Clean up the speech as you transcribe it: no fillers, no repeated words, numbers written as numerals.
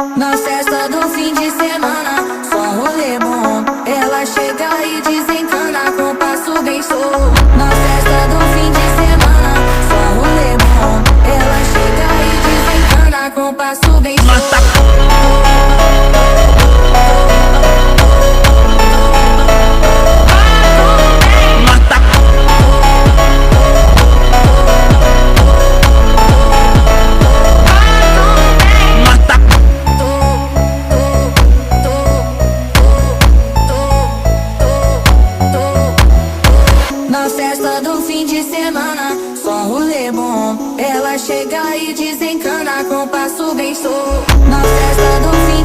Na festa do fim de semana, só rolê bom. Ela chega e desencana com passo bem solto. Na festa do fim de semana, só rolê bom. Ela chega e desencana com passo bem solto. Na festa do fim de semana, só rolê bom. Ela chega e desencana com passo bem solto. Na festa do fim